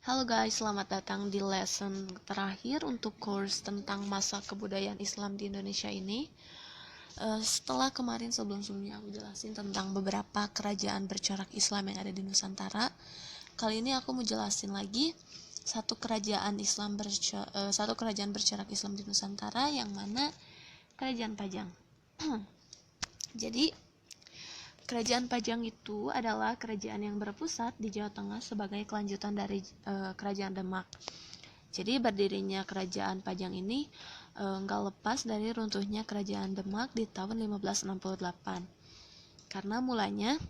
Halo guys, selamat datang di lesson terakhir untuk course tentang masa kebudayaan Islam di Indonesia ini. Setelah kemarin sebelum-sebelumnya aku jelasin tentang beberapa kerajaan bercorak Islam yang ada di Nusantara, kali ini aku mau jelasin lagi satu kerajaan bercorak Islam di Nusantara, yang mana Kerajaan Pajang. Jadi Kerajaan Pajang itu adalah kerajaan yang berpusat di Jawa Tengah sebagai kelanjutan dari Kerajaan Demak. Jadi berdirinya Kerajaan Pajang ini nggak lepas dari runtuhnya Kerajaan Demak di tahun 1568. Karena mulanya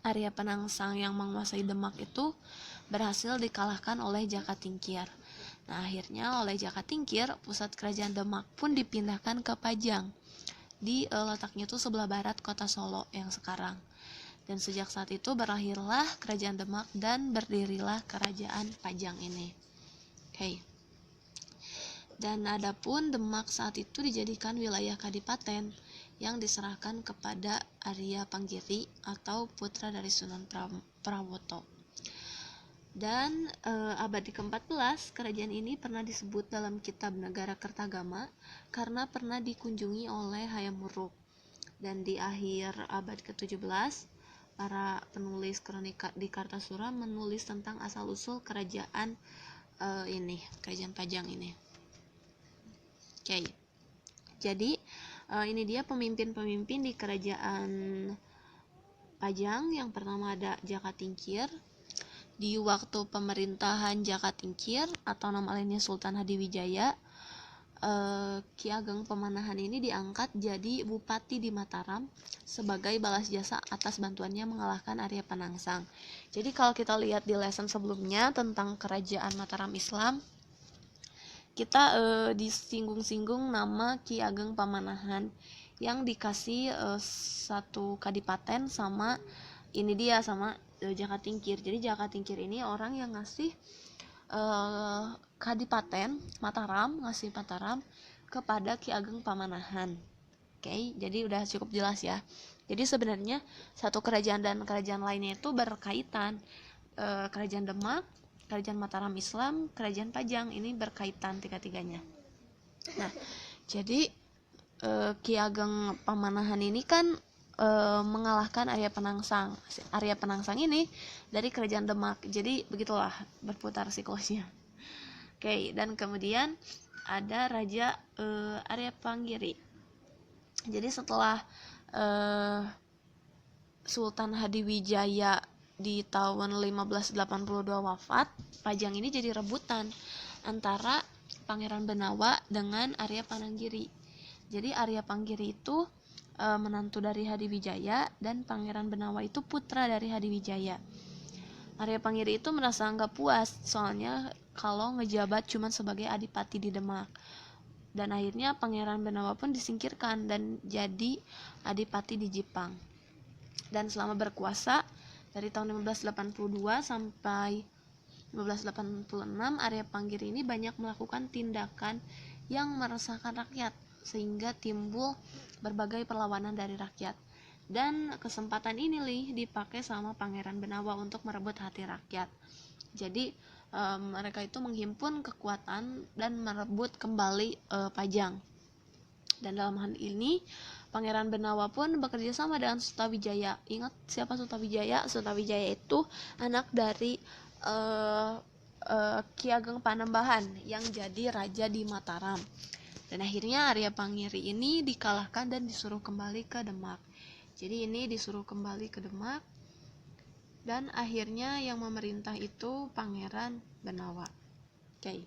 Arya Penangsang yang menguasai Demak itu berhasil dikalahkan oleh Jaka Tingkir. Nah, akhirnya oleh Jaka Tingkir, pusat Kerajaan Demak pun dipindahkan ke Pajang. Letaknya itu sebelah barat kota Solo yang sekarang. Dan sejak saat itu berakhirlah Kerajaan Demak dan berdirilah Kerajaan Pajang ini. Oke. Dan adapun Demak saat itu dijadikan wilayah kadipaten yang diserahkan kepada Arya Panggiri atau putra dari Sunan Prawoto. Dan abad ke-14, kerajaan ini pernah disebut dalam kitab Negara Kertagama karena pernah dikunjungi oleh Hayam Wuruk. Dan di akhir abad ke-17, para penulis kronika di Kartasura menulis tentang asal-usul kerajaan Kerajaan Pajang ini. Oke. Jadi ini dia pemimpin-pemimpin di Kerajaan Pajang. Yang pertama ada Jaka Tingkir. Di waktu pemerintahan Jaka Tingkir atau nama lainnya Sultan Hadiwijaya, Ki Ageng Pamanahan ini diangkat jadi bupati di Mataram sebagai balas jasa atas bantuannya mengalahkan Arya Penangsang. Jadi kalau kita lihat di lesson sebelumnya tentang Kerajaan Mataram Islam, kita disinggung-singgung nama Ki Ageng Pamanahan yang dikasih satu kadipaten sama Jaka Tingkir. Jadi Jaka Tingkir ini orang yang ngasih kadipaten Mataram kepada Ki Ageng Pamanahan. Oke, jadi udah cukup jelas ya. Jadi sebenarnya satu kerajaan dan kerajaan lainnya itu berkaitan. Kerajaan Demak, Kerajaan Mataram Islam, Kerajaan Pajang ini berkaitan tiga-tiganya. Nah, jadi Ki Ageng Pamanahan ini kan mengalahkan Arya Penangsang. Arya Penangsang ini dari Kerajaan Demak. Jadi begitulah berputar siklusnya. Oke, dan kemudian ada Raja Arya Panggiri. Jadi setelah Sultan Hadiwijaya di tahun 1582 wafat, Pajang ini jadi rebutan antara Pangeran Benawa dengan Arya Pananggiri. Jadi Arya Panggiri itu menantu dari Hadiwijaya dan Pangeran Benawa itu putra dari Hadiwijaya. Arya Panggiri itu merasa nggak puas soalnya kalau ngejabat cuma sebagai adipati di Demak. Dan akhirnya Pangeran Benawa pun disingkirkan dan jadi adipati di Jipang. Dan selama berkuasa dari tahun 1582 sampai 1586, Arya Panggiri ini banyak melakukan tindakan yang meresahkan rakyat sehingga timbul berbagai perlawanan dari rakyat. Dan kesempatan ini dipakai sama Pangeran Benawa untuk merebut hati rakyat. Jadi mereka itu menghimpun kekuatan dan merebut kembali Pajang. Dan dalam hal ini Pangeran Benawa pun bekerja sama dengan Sutawijaya. Ingat siapa Sutawijaya? Sutawijaya itu anak dari Ki Ageng Panembahan yang jadi raja di Mataram. Dan akhirnya Arya Panggiri ini dikalahkan dan disuruh kembali ke Demak. Jadi ini disuruh kembali ke Demak, dan akhirnya yang memerintah itu Pangeran Benawa. Oke.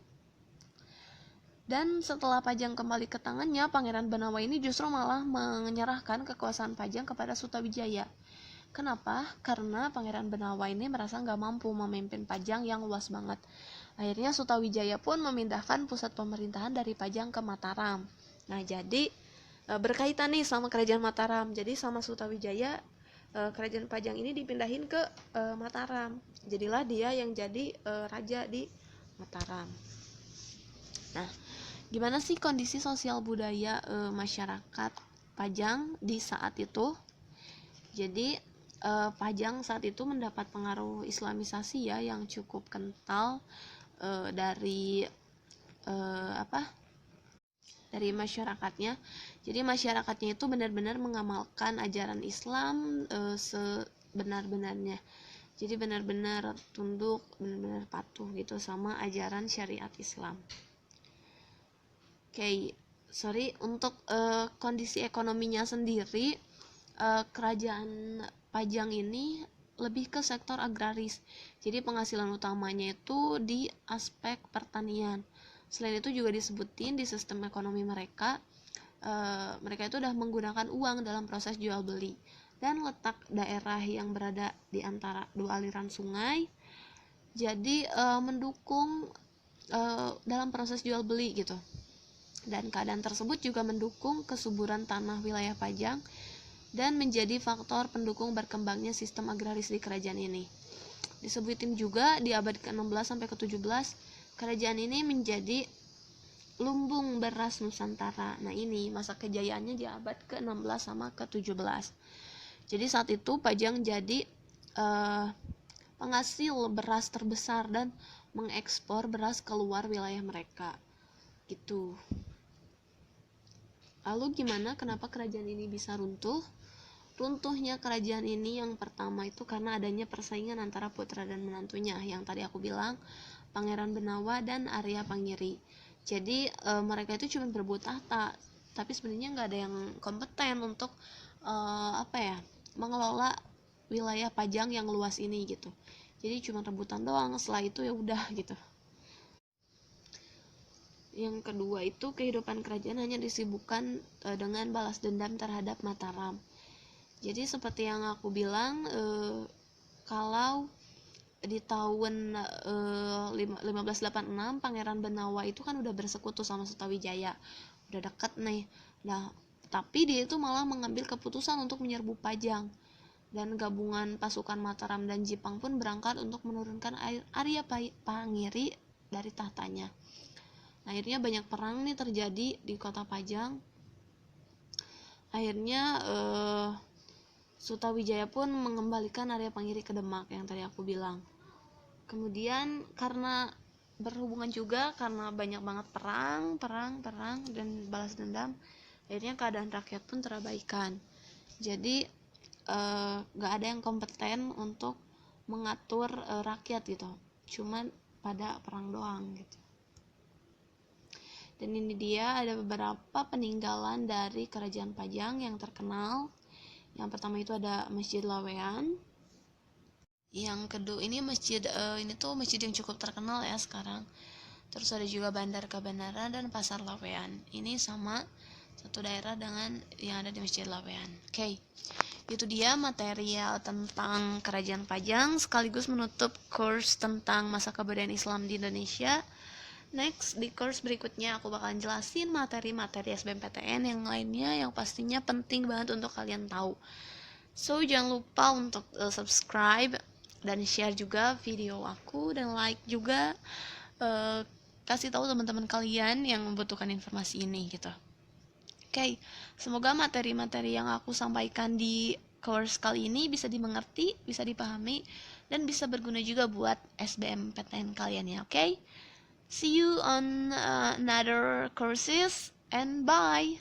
Dan setelah Pajang kembali ke tangannya, Pangeran Benawa ini justru malah menyerahkan kekuasaan Pajang kepada Sutawijaya. Kenapa? Karena Pangeran Benawa ini merasa nggak mampu memimpin Pajang yang luas banget. Akhirnya Sutawijaya pun memindahkan pusat pemerintahan dari Pajang ke Mataram. Nah, jadi berkaitan nih sama Kerajaan Mataram. Jadi sama Sutawijaya, Kerajaan Pajang ini dipindahin ke Mataram. Jadilah dia yang jadi raja di Mataram. Nah, gimana sih kondisi sosial budaya masyarakat Pajang di saat itu? Jadi Pajang saat itu mendapat pengaruh Islamisasi ya yang cukup kental dari dari masyarakatnya. Jadi masyarakatnya itu benar-benar mengamalkan ajaran Islam sebenar-benarnya. Jadi benar-benar tunduk, benar-benar patuh gitu sama ajaran syariat Islam. Sorry, untuk kondisi ekonominya sendiri, kerajaan Pajang ini lebih ke sektor agraris. Jadi penghasilan utamanya itu di aspek pertanian. Selain itu juga disebutin di sistem ekonomi mereka, mereka itu udah menggunakan uang dalam proses jual beli. Dan letak daerah yang berada di antara dua aliran sungai, jadi mendukung dalam proses jual beli gitu. Dan keadaan tersebut juga mendukung kesuburan tanah wilayah Pajang dan menjadi faktor pendukung berkembangnya sistem agraris di kerajaan ini. Disebutin juga di abad ke-16 sampai ke-17, kerajaan ini menjadi lumbung beras Nusantara. Nah, ini masa kejayaannya di abad ke-16 sama ke-17. Jadi saat itu Pajang jadi penghasil beras terbesar dan mengekspor beras keluar wilayah mereka. Gitu. Lalu gimana, kenapa kerajaan ini bisa runtuh? Runtuhnya kerajaan ini yang pertama itu karena adanya persaingan antara putra dan menantunya, yang tadi aku bilang Pangeran Benawa dan Arya Pangiri. Jadi mereka itu cuma berebut tahta, tapi sebenarnya nggak ada yang kompeten untuk mengelola wilayah Pajang yang luas ini gitu. Jadi cuma rebutan doang, setelah itu ya udah gitu. Yang kedua itu kehidupan kerajaan hanya disibukkan dengan balas dendam terhadap Mataram. Jadi seperti yang aku bilang, kalau di tahun 1586 Pangeran Benawa itu kan udah bersekutu sama Sutawijaya, udah deket nih. Nah, tapi dia itu malah mengambil keputusan untuk menyerbu Pajang, dan gabungan pasukan Mataram dan Jipang pun berangkat untuk menurunkan Arya Pangiri dari tahtanya. Akhirnya banyak perang nih terjadi di kota Pajang. Akhirnya Sutawijaya pun mengembalikan Arya Pangiri ke Demak yang tadi aku bilang. Kemudian karena berhubungan juga karena banyak banget perang dan balas dendam, akhirnya keadaan rakyat pun terabaikan. Jadi gak ada yang kompeten untuk mengatur rakyat gitu, cuman pada perang doang gitu. Dan ini dia ada beberapa peninggalan dari kerajaan Pajang yang terkenal. Yang pertama itu ada Masjid Lawean. Yang kedua ini masjid yang cukup terkenal ya sekarang. Terus ada juga Bandar Kabanara dan Pasar Lawean. Ini sama satu daerah dengan yang ada di Masjid Lawean. Oke. Itu dia material tentang kerajaan Pajang sekaligus menutup course tentang masa kebudayaan Islam di Indonesia. Next, di course berikutnya aku bakalan jelasin materi-materi SBMPTN yang lainnya yang pastinya penting banget untuk kalian tahu. So, jangan lupa untuk subscribe dan share juga video aku, dan like juga, kasih tahu teman-teman kalian yang membutuhkan informasi ini gitu. Oke, semoga materi-materi yang aku sampaikan di course kali ini bisa dimengerti, bisa dipahami, dan bisa berguna juga buat SBMPTN kalian ya, oke? See you on another courses and bye.